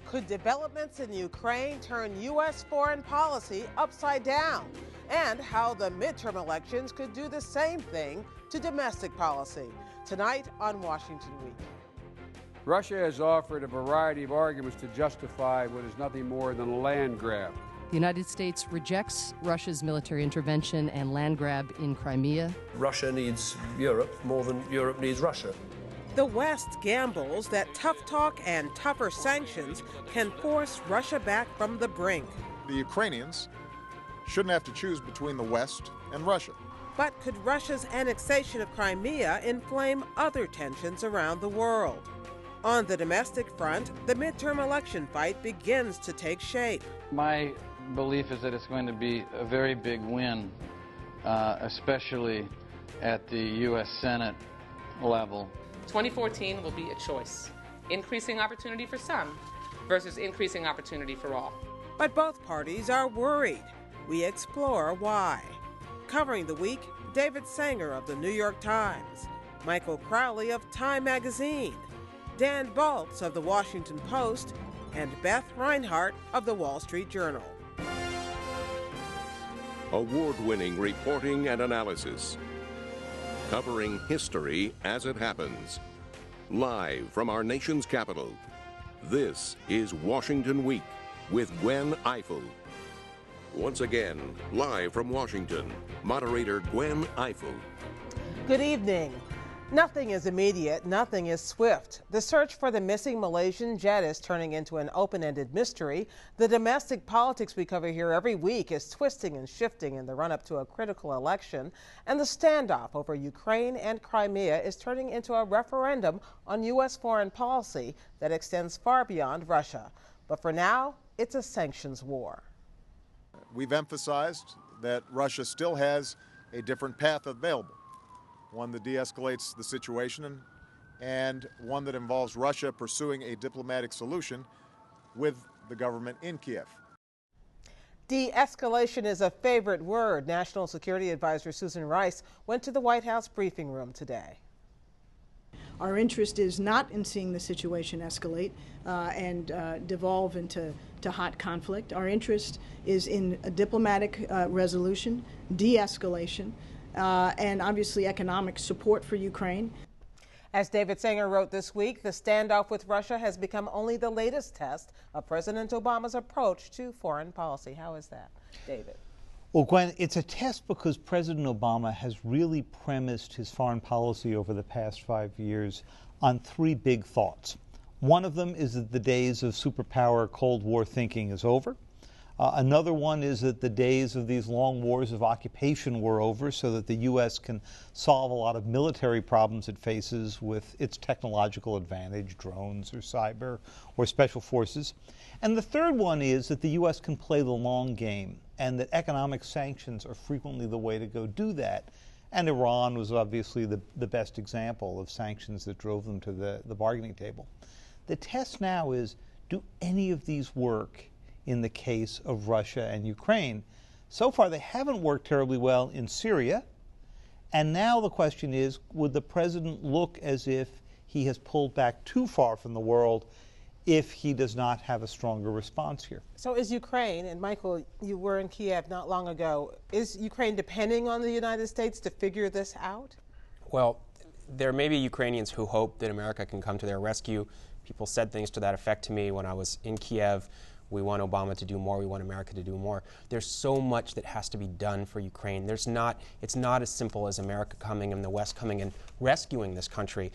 Could developments in Ukraine turn U.S. foreign policy upside down? And how the midterm elections could do the same thing to domestic policy. Tonight on Washington Week. Russia has offered a variety of arguments to justify what is nothing more than a land grab. The United States rejects Russia's military intervention and land grab in Crimea. Russia needs Europe more than Europe needs Russia. The West gambles that tough talk and tougher sanctions can force Russia back from the brink. The Ukrainians shouldn't have to choose between the West and Russia. But could Russia's annexation of Crimea inflame other tensions around the world? On the domestic front, the midterm election fight begins to take shape. My belief is that it's going to be a very big win, especially at the U.S. Senate level. 2014 will be a choice. Increasing opportunity for some versus increasing opportunity for all. But both parties are worried. We explore why. Covering the week, David Sanger of the New York Times, Michael Crowley of Time Magazine, Dan Balz of the Washington Post, and Beth Reinhard of the Wall Street Journal. Award-winning reporting and analysis, covering history as it happens. Live from our nation's capital, this is Washington Week with Gwen Ifill. Once again, live from Washington, moderator Gwen Ifill. Good evening. Nothing is immediate, nothing is swift. The search for the missing Malaysian jet is turning into an open-ended mystery. The domestic politics we cover here every week is twisting and shifting in the run-up to a critical election. And the standoff over Ukraine and Crimea is turning into a referendum on U.S. foreign policy that extends far beyond Russia. But for now, it's a sanctions war. We've emphasized that Russia still has a different path available. One that de-escalates the situation, and one that involves Russia pursuing a diplomatic solution with the government in Kiev. De-escalation is a favorite word. National Security Advisor Susan Rice went to the White House briefing room today. Our interest is not in seeing the situation escalate and devolve into hot conflict. Our interest is in a diplomatic resolution, de-escalation, and obviously economic support for Ukraine. As David Sanger wrote this week, the standoff with Russia has become only the latest test of President Obama's approach to foreign policy. How is that, David? Well, Gwen, it's a test because President Obama has really premised his foreign policy over the past 5 years on three big thoughts. One of them is that the days of superpower Cold War thinking is over. Another one is that the days of these long wars of occupation were over, so that the U.S. can solve a lot of military problems it faces with its technological advantage, drones or cyber or special forces. And the third one is that the U.S. can play the long game, and that economic sanctions are frequently the way to go do that. And Iran was obviously the best example of sanctions that drove them to the bargaining table. The test now is, do any of these work in the case of Russia and Ukraine? So far, they haven't worked terribly well in Syria. And now the question is, would the president look as if he has pulled back too far from the world if he does not have a stronger response here? So is Ukraine, and Michael, you were in Kiev not long ago, is Ukraine depending on the United States to figure this out? Well, there may be Ukrainians who hope that America can come to their rescue. People said things to that effect to me when I was in Kiev. We want Obama to do more. We want America to do more. There's so much that has to be done for Ukraine. It's not as simple as America coming and the West coming and rescuing this country.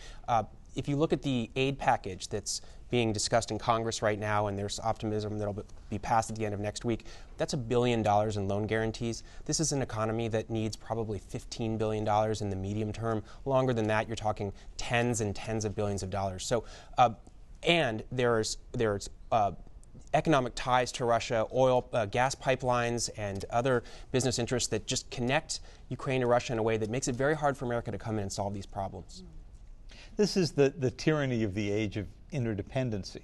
If you look at the aid package that's being discussed in Congress right now, and there's optimism that it'll be passed at the end of next week, that's $1 billion in loan guarantees. This is an economy that needs probably $15 billion in the medium term. Longer than that, you're talking tens and tens of billions of dollars. So, and there's economic ties to Russia, oil, gas pipelines, and other business interests that just connect Ukraine to Russia in a way that makes it very hard for America to come in and solve these problems. This is the tyranny of the age of interdependency.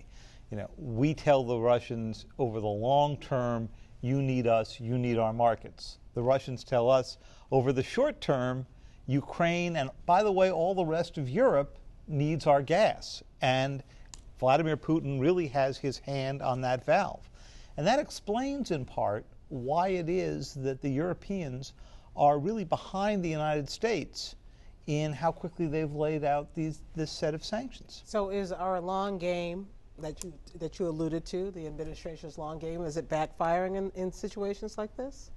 You know, we tell the Russians over the long term, you need us, you need our markets. The Russians tell us over the short term, Ukraine, and by the way, all the rest of Europe needs our gas. And Vladimir Putin really has his hand on that valve. And that explains in part why it is that the Europeans are really behind the United States in how quickly they've laid out this set of sanctions. So is our long game that you alluded to, the administration's long game, is it backfiring in situations like this?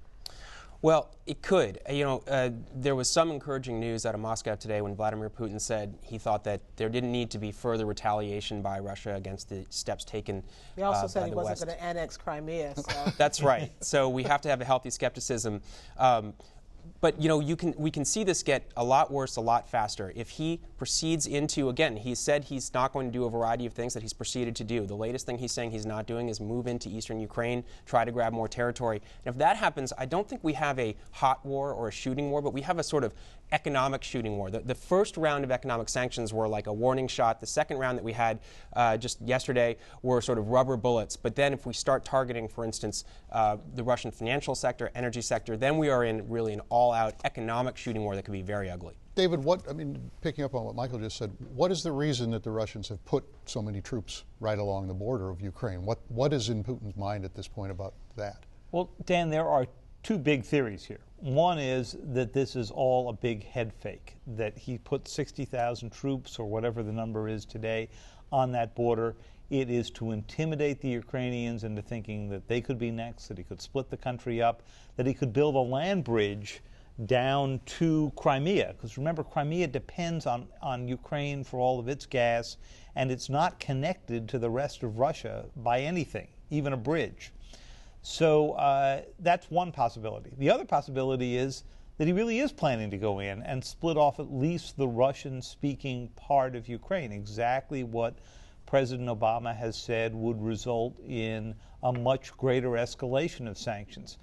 Well, it could. There was some encouraging news out of Moscow today when Vladimir Putin said he thought that there didn't need to be further retaliation by Russia against the steps taken He also said by he the wasn't West. going to annex Crimea. So. That's right. So we have to have a healthy skepticism. But we can see this get a lot worse a lot faster if he proceeds into, again, he said he's not going to do a variety of things that he's proceeded to do. The latest thing he's saying he's not doing is move into eastern Ukraine, try to grab more territory. And if that happens, I don't think we have a hot war or a shooting war, but we have a sort of economic shooting war. The first round of economic sanctions were like a warning shot. The second round that we had just yesterday were sort of rubber bullets. But then if we start targeting, for instance, the Russian financial sector, energy sector, then we are in really an all-out economic shooting war that could be very ugly. David, picking up on what Michael just said, what is the reason that the Russians have put so many troops right along the border of Ukraine? What is in Putin's mind at this point about that? Well, Dan, there are two big theories here. One is that this is all a big head fake, that he put 60,000 troops or whatever the number is today on that border. It is to intimidate the Ukrainians into thinking that they could be next, that he could split the country up, that he could build a land bridge down to Crimea. Because remember, Crimea depends on Ukraine for all of its gas, and it's not connected to the rest of Russia by anything, even a bridge. So that's one possibility. The other possibility is that he really is planning to go in and split off at least the Russian-speaking part of Ukraine, exactly what President Obama has said would result in a much greater escalation of sanctions.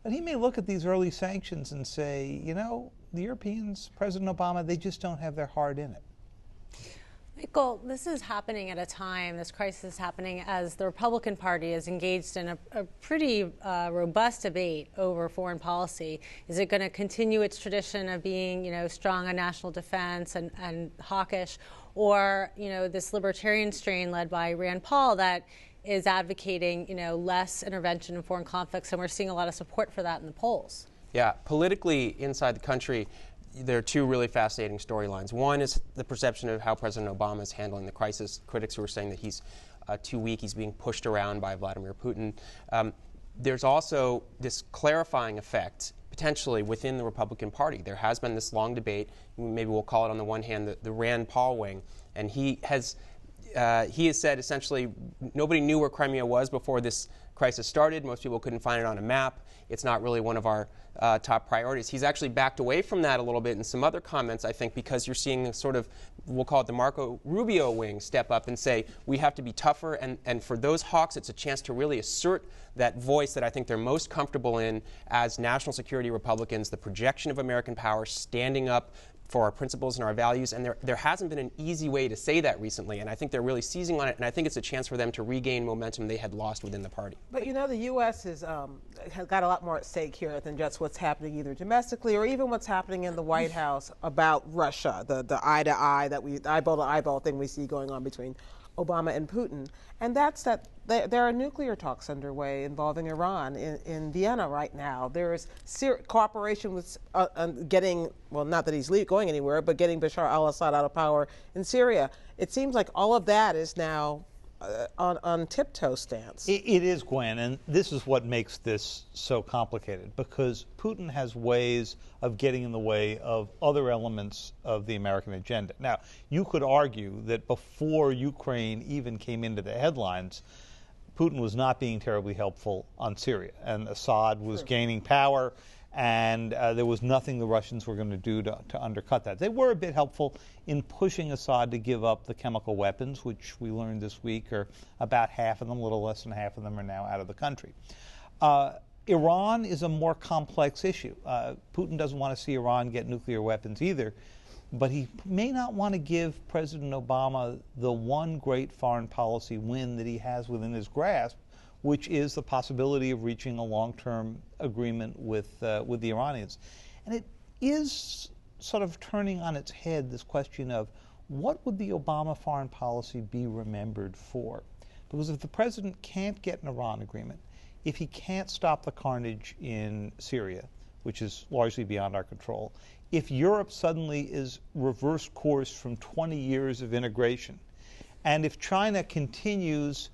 But he may look at these early sanctions and say, the Europeans, President Obama, they just don't have their heart in it. Michael, this is happening at a time, this crisis is happening as the Republican Party is engaged in a pretty robust debate over foreign policy. Is it going to continue its tradition of being, strong on national defense and hawkish, or, this libertarian strain led by Rand Paul that is advocating, less intervention in foreign conflicts, and we're seeing a lot of support for that in the polls? Yeah, politically inside the country, there are two really fascinating storylines. One is the perception of how President Obama is handling the crisis. Critics who are saying that he's too weak, he's being pushed around by Vladimir Putin. There's also this clarifying effect, potentially, within the Republican Party. There has been this long debate, maybe we'll call it on the one hand the Rand Paul wing, and he has said essentially nobody knew where Crimea was before this crisis started. Most people couldn't find it on a map. It's not really one of our top priorities. He's actually backed away from that a little bit in some other comments, I think, because you're seeing the sort of, we'll call it the Marco Rubio wing, step up and say, we have to be tougher. And for those hawks, it's a chance to really assert that voice that I think they're most comfortable in as national security Republicans, the projection of American power, standing up for our principles and our values, and there hasn't been an easy way to say that recently, and I think they're really seizing on it, and I think it's a chance for them to regain momentum they had lost within the party. But the U.S. has got a lot more at stake here than just what's happening either domestically or even what's happening in the White House about Russia, the eye-to-eye, eyeball-to-eyeball thing we see going on between Obama and Putin, and that's that there are nuclear talks underway involving Iran in Vienna right now. There is cooperation with getting, well, not that he's going anywhere, but getting Bashar al-Assad out of power in Syria. It seems like all of that is now on tiptoe stance. It is, Gwen, and this is what makes this so complicated, because Putin has ways of getting in the way of other elements of the American agenda. Now, you could argue that before Ukraine even came into the headlines, Putin was not being terribly helpful on Syria, and Assad was gaining power, and there was nothing the Russians were going to do to undercut that. They were a bit helpful in pushing Assad to give up the chemical weapons, which we learned this week are about half of them, a little less than half of them are now out of the country. Iran is a more complex issue. Putin doesn't want to see Iran get nuclear weapons either, but he may not want to give President Obama the one great foreign policy win that he has within his grasp, which is the possibility of reaching a long-term agreement with the Iranians. And it is sort of turning on its head this question of what would the Obama foreign policy be remembered for? Because if the president can't get an Iran agreement, if he can't stop the carnage in Syria, which is largely beyond our control, if Europe suddenly is reverse course from 20 years of integration, and if China continues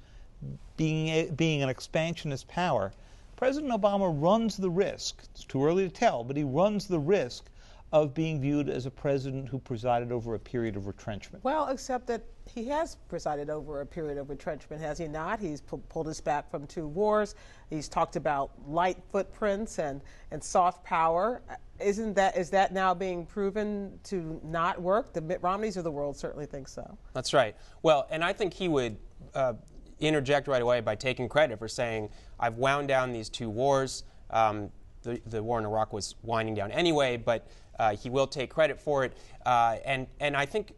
being an expansionist power, President Obama runs the risk, it's too early to tell, but he runs the risk of being viewed as a president who presided over a period of retrenchment. Well, except that he has presided over a period of retrenchment, has he not? He's pulled us back from 2 wars. He's talked about light footprints and soft power. Is that now being proven to not work? The Mitt Romneys of the world certainly think so. That's right. Well, and I think he would interject right away by taking credit for saying, I've wound down these 2 wars. The war in Iraq was winding down anyway, but he will take credit for it, and I think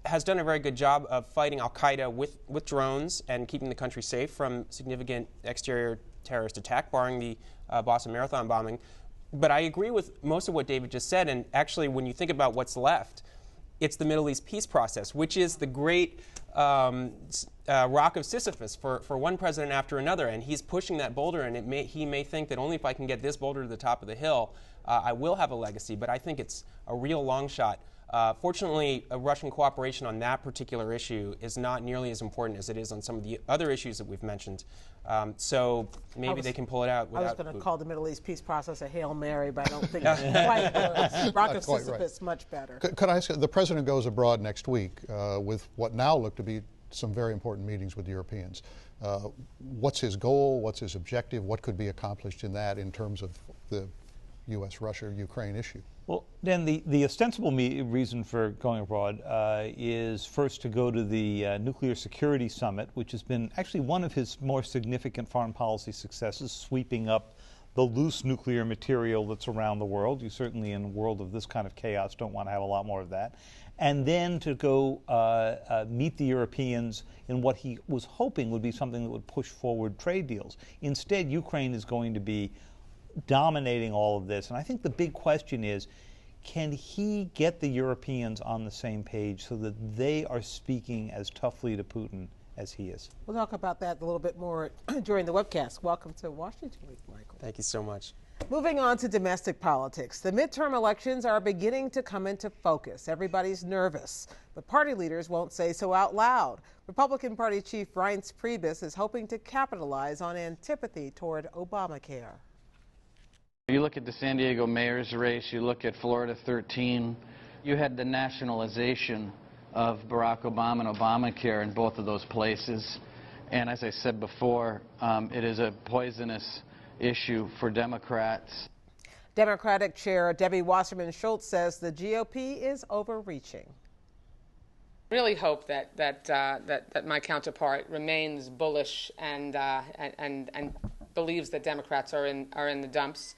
has done a very good job of fighting al-Qaeda with drones and keeping the country safe from significant exterior terrorist attack, barring the Boston Marathon bombing. But I agree with most of what David just said, and actually when you think about what's left, it's the Middle East peace process, which is the great rock of Sisyphus for one president after another, and he's pushing that boulder, and he may think that only if I can get this boulder to the top of the hill, I will have a legacy, but I think it's a real long shot. Fortunately, Russian cooperation on that particular issue is not nearly as important as it is on some of the other issues that we've mentioned. So maybe they can pull it out without... I was going to call the Middle East peace process a Hail Mary, but I don't think it's quite close. Rock of Sisyphus, right. Much better. Could I ask, the president goes abroad next week with what now look to be some very important meetings with Europeans. What's his goal? What's his objective? What could be accomplished in that in terms of the U.S., Russia, Ukraine issue? Well, Dan, the ostensible reason for going abroad is first to go to the Nuclear Security Summit, which has been actually one of his more significant foreign policy successes, sweeping up the loose nuclear material that's around the world. You certainly, in a world of this kind of chaos, don't want to have a lot more of that. And then to go meet the Europeans in what he was hoping would be something that would push forward trade deals. Instead, Ukraine is going to be dominating all of this. And I think the big question is, can he get the Europeans on the same page so that they are speaking as toughly to Putin as he is? We'll talk about that a little bit more during the webcast. Welcome to Washington Week, Michael. Thank you so much. Moving on to domestic politics. The midterm elections are beginning to come into focus. Everybody's nervous, but party leaders won't say so out loud. Republican Party Chief Reince Priebus is hoping to capitalize on antipathy toward Obamacare. You look at the San Diego mayor's race, you look at Florida 13, you had the nationalization of Barack Obama and Obamacare in both of those places. And as I said before, it is a poisonous issue for Democrats. Democratic Chair Debbie Wasserman Schultz says the GOP is overreaching. I really hope that my counterpart remains bullish and believes that Democrats are in the dumps.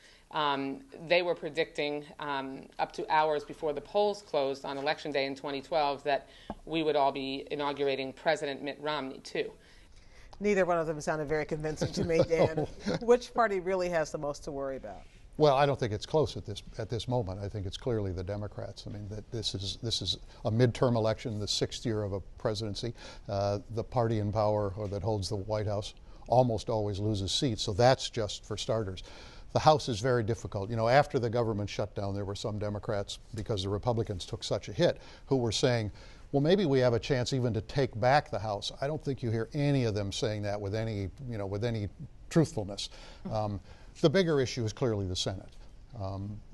They were predicting up to hours before the polls closed on Election Day in 2012 that we would all be inaugurating President Mitt Romney, too. Neither one of them sounded very convincing to me, Dan. Which party really has the most to worry about? Well, I don't think it's close at this moment. I think it's clearly the Democrats. I mean, that this is a midterm election, the 6th year of a presidency. The party in power or that holds the White House almost always loses seats, so that's just for starters. The House is very difficult. You know, after the government shutdown, there were some Democrats, because the Republicans took such a hit, who were saying, well, maybe we have a chance even to take back the House. I don't think you hear any of them saying that with any truthfulness. The bigger issue is clearly the Senate.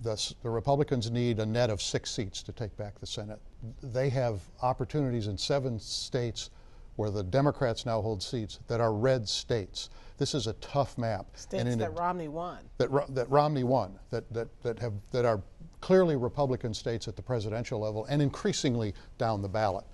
The Republicans need a net of 6 seats to take back the Senate. They have opportunities in 7 states where the Democrats now hold seats that are red states. This is a tough map. States that Romney won. That Romney won. That are clearly Republican states at the presidential level and increasingly down the ballot.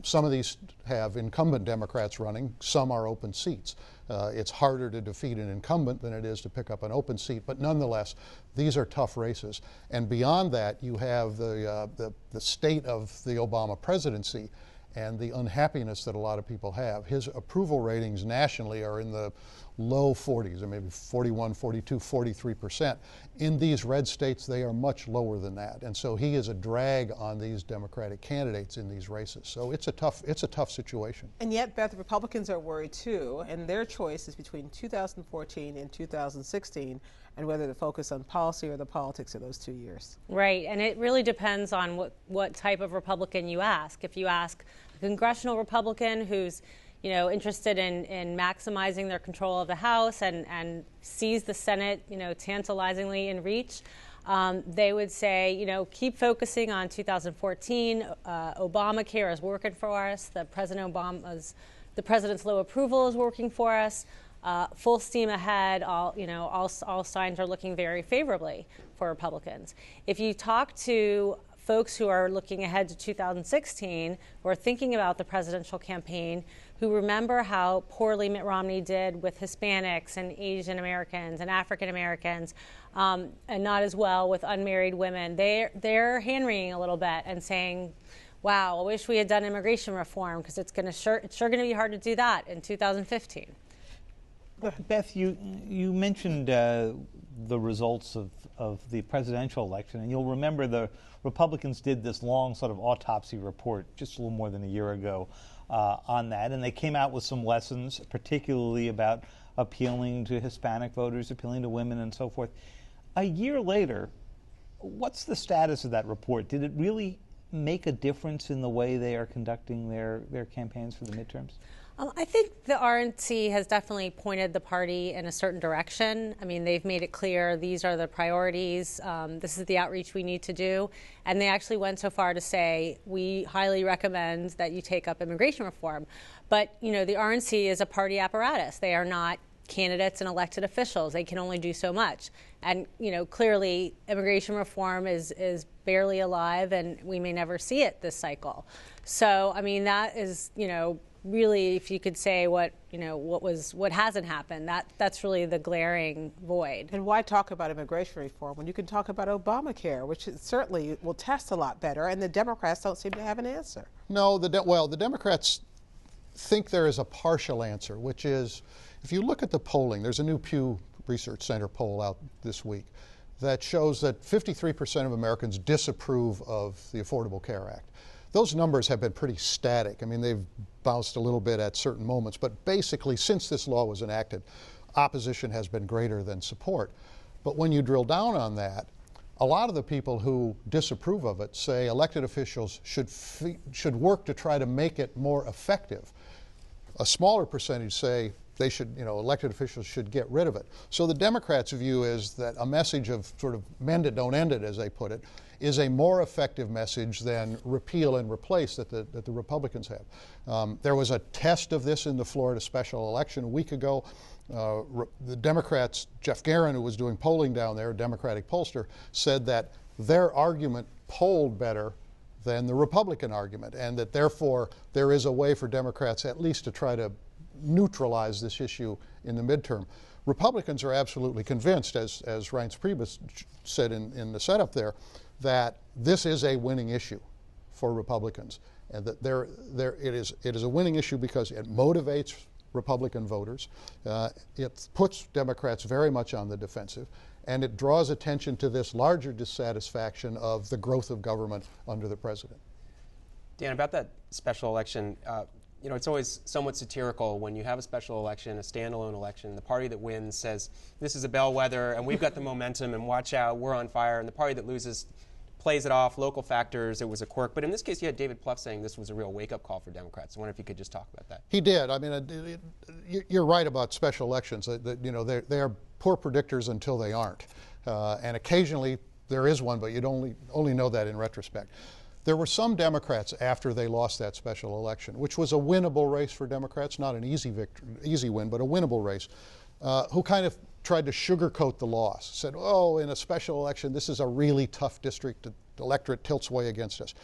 Some of these have incumbent Democrats running. Some are open seats. It's harder to defeat an incumbent than it is to pick up an open seat, but nonetheless, these are tough races. And beyond that, you have the state of the Obama presidency. and the unhappiness that a lot of people have. His approval ratings nationally are in the low 40s, or maybe 41, 42, 43%. In these red states, they are much lower than that. And so he is a drag on these Democratic candidates in these races. So it's a tough situation. And yet, Beth, the Republicans are worried too, and their choice is between 2014 and 2016, and whether to focus on policy or the politics of those 2 years. Right, and it really depends on what type of Republican you ask. If you ask a congressional Republican who's interested in maximizing their control of the House and sees the Senate, tantalizingly in reach, they would say, keep focusing on 2014. Obamacare is working for us. The president's low approval is working for us. Full steam ahead. All signs are looking very favorably for Republicans. If you talk to folks who are looking ahead to 2016, who are thinking about the presidential campaign, who remember how poorly Mitt Romney did with Hispanics and Asian Americans and African Americans, and not as well with unmarried women, they're hand-wringing a little bit and saying, wow, I wish we had done immigration reform, because it's sure going to be hard to do that in 2015. Beth, you mentioned the results of the presidential election, and you'll remember the Republicans did this long sort of autopsy report just a little more than a year ago on that, and they came out with some lessons, particularly about appealing to Hispanic voters, appealing to women, and so forth. A year later, what's the status of that report? Did it really make a difference in the way they are conducting their campaigns for the midterms? I think the RNC has definitely pointed the party in a certain direction. I mean, they've made it clear these are the priorities. This is the outreach we need to do. And they actually went so far to say, we highly recommend that you take up immigration reform. But, the RNC is a party apparatus. They are not candidates and elected officials. They can only do so much. And, clearly immigration reform is barely alive, and we may never see it this cycle. So, I mean, that is, really, if you could say what hasn't happened, that's really the glaring void. And why talk about immigration reform when you can talk about Obamacare, which certainly will test a lot better, and the Democrats don't seem to have an answer? No, the Democrats think there is a partial answer, which is, if you look at the polling, there's a new Pew Research Center poll out this week that shows that 53% of Americans disapprove of the Affordable Care Act. Those numbers have been pretty static. I mean, they've bounced a little bit at certain moments, but basically, since this law was enacted, opposition has been greater than support. But when you drill down on that, a lot of the people who disapprove of it say elected officials should work to try to make it more effective. A smaller percentage say they should, elected officials should get rid of it. So the Democrats' view is that a message of sort of mend it, don't end it, as they put it, is a more effective message than repeal and replace that the Republicans have. There was a test of this in the Florida special election a week ago. The Democrats, Jeff Guerin, who was doing polling down there, a Democratic pollster, said that their argument polled better than the Republican argument, and that therefore there is a way for Democrats at least to try to neutralize this issue in the midterm. Republicans are absolutely convinced, as Reince Priebus said in the setup there, that this is a winning issue for Republicans, and that it is a winning issue because it motivates Republican voters, it puts Democrats very much on the defensive, and it draws attention to this larger dissatisfaction of the growth of government under the president. Dan, about that special election, it's always somewhat satirical when you have a special election, a standalone election. The party that wins says, this is a bellwether, and we've got the momentum, and watch out, we're on fire. And the party that loses plays it off, local factors, it was a quirk. But in this case, you had David Plouffe saying this was a real wake-up call for Democrats. I wonder if you could just talk about that. He did. I mean, you're right about special elections. They are poor predictors until they aren't. And occasionally there is one, but you'd only know that in retrospect. There were some Democrats after they lost that special election, which was a winnable race for Democrats, not an easy win, but a winnable race, who kind of tried to sugarcoat the loss, said, oh, in a special election, this is a really tough district, the electorate tilts way against us.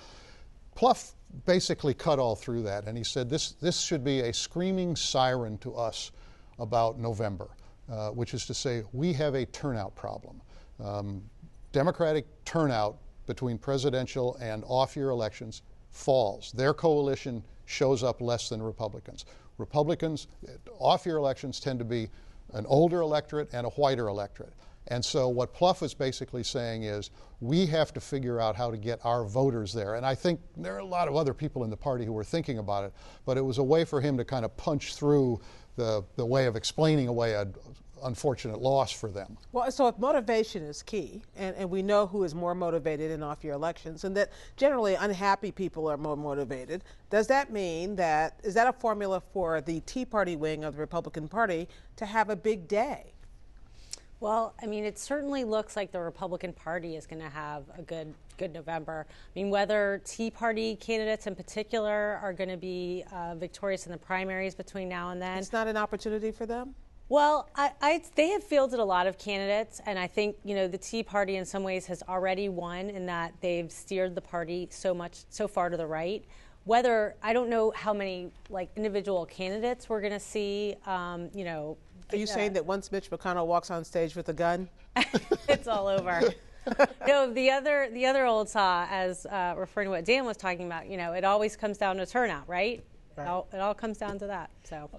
Plouffe basically cut all through that, and he said this should be a screaming siren to us about November, which is to say we have a turnout problem. Democratic turnout between presidential and off-year elections falls. Their coalition shows up less than Republicans. Republicans, off-year elections tend to be an older electorate and a whiter electorate. And so what Plouffe is basically saying is we have to figure out how to get our voters there. And I think there are a lot of other people in the party who were thinking about it, but it was a way for him to kind of punch through the way of explaining away an unfortunate loss for them. Well, so if motivation is key, and we know who is more motivated in off-year elections, and that generally unhappy people are more motivated, does that mean that, is that a formula for the Tea Party wing of the Republican Party to have a big day? Well, I mean, it certainly looks like the Republican Party is going to have a good November. I mean, whether Tea Party candidates in particular are going to be victorious in the primaries between now and then. It's not an opportunity for them? Well, they have fielded a lot of candidates, and I think, you know, the Tea Party in some ways has already won in that they've steered the party so far to the right. Whether, I don't know how many, like, individual candidates we're going to see, you know. Are you saying that once Mitch McConnell walks on stage with a gun? It's all over. No, the other old saw, as referring to what Dan was talking about, you know, it always comes down to turnout, right? It all comes down to that. So,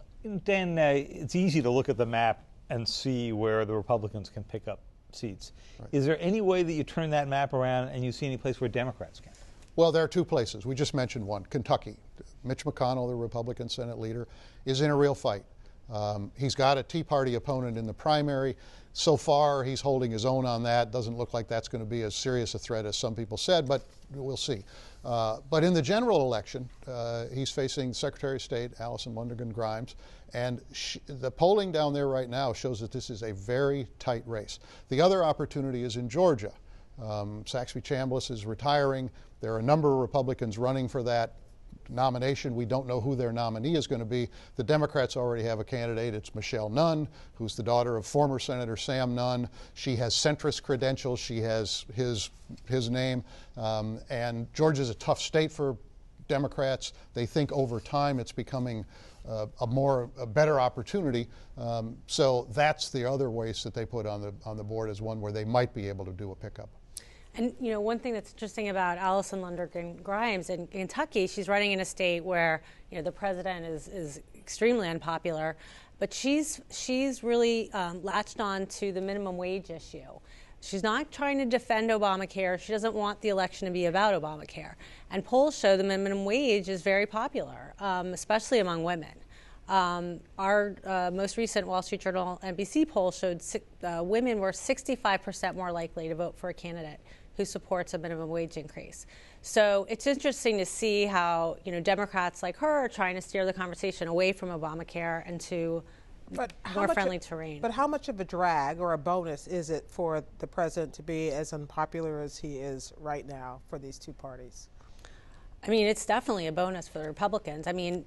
Dan, it's easy to look at the map and see where the Republicans can pick up seats. Right. Is there any way that you turn that map around and you see any place where Democrats can? Well, there are two places. We just mentioned one, Kentucky. Mitch McConnell, the Republican Senate leader, is in a real fight. He's got a Tea Party opponent in the primary. So far, he's holding his own on that. Doesn't look like that's going to be as serious a threat as some people said, but we'll see. But in the general election, he's facing Secretary of State Alison Lundergan Grimes, and the polling down there right now shows that this is a very tight race. The other opportunity is in Georgia. Saxby Chambliss is retiring. There are a number of Republicans running for that nomination. We don't know who their nominee is going to be. The Democrats already have a candidate. It's Michelle Nunn, who's the daughter of former Senator Sam Nunn. She has centrist credentials. She has his name. And Georgia's a tough state for Democrats. They think over time it's becoming a better opportunity. So that's the other ways that they put on the board as one where they might be able to do a pickup. And, you know, one thing that's interesting about Alison Lundergan Grimes in Kentucky, she's running in a state where, you know, the president is extremely unpopular, but she's really latched on to the minimum wage issue. She's not trying to defend Obamacare. She doesn't want the election to be about Obamacare. And polls show the minimum wage is very popular, especially among women. Our most recent Wall Street Journal NBC poll showed women were 65% more likely to vote for a candidate who supports a minimum wage increase. So it's interesting to see how, you know, Democrats like her are trying to steer the conversation away from Obamacare and to more friendly terrain. But how much of a drag or a bonus is it for the president to be as unpopular as he is right now for these two parties? I mean, it's definitely a bonus for the Republicans. I mean,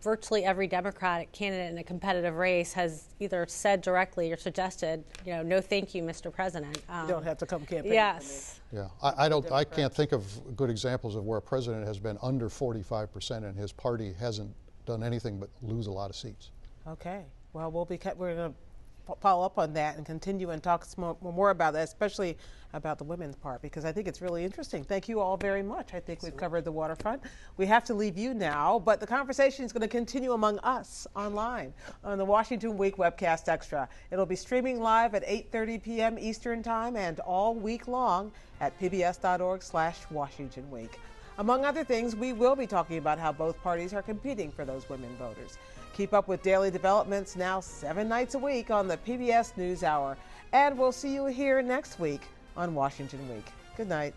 virtually every Democratic candidate in a competitive race has either said directly or suggested, you know, no thank you, Mr. President. You don't have to come campaign. Yes. Yeah, I can't think of good examples of where a president has been under 45% and his party hasn't done anything but lose a lot of seats. Okay. Well, we're going to follow up on that and continue and talk more about that, especially about the women's part, because I think it's really interesting. Thank you all very much. I think we've covered the waterfront. We have to leave you now, but the conversation is going to continue among us online on the Washington Week Webcast Extra. It'll be streaming live at 8:30 p.m. Eastern Time and all week long at pbs.org/Washington Week. Among other things, we will be talking about how both parties are competing for those women voters. Keep up with daily developments now 7 nights a week on the PBS NewsHour. And we'll see you here next week on Washington Week. Good night.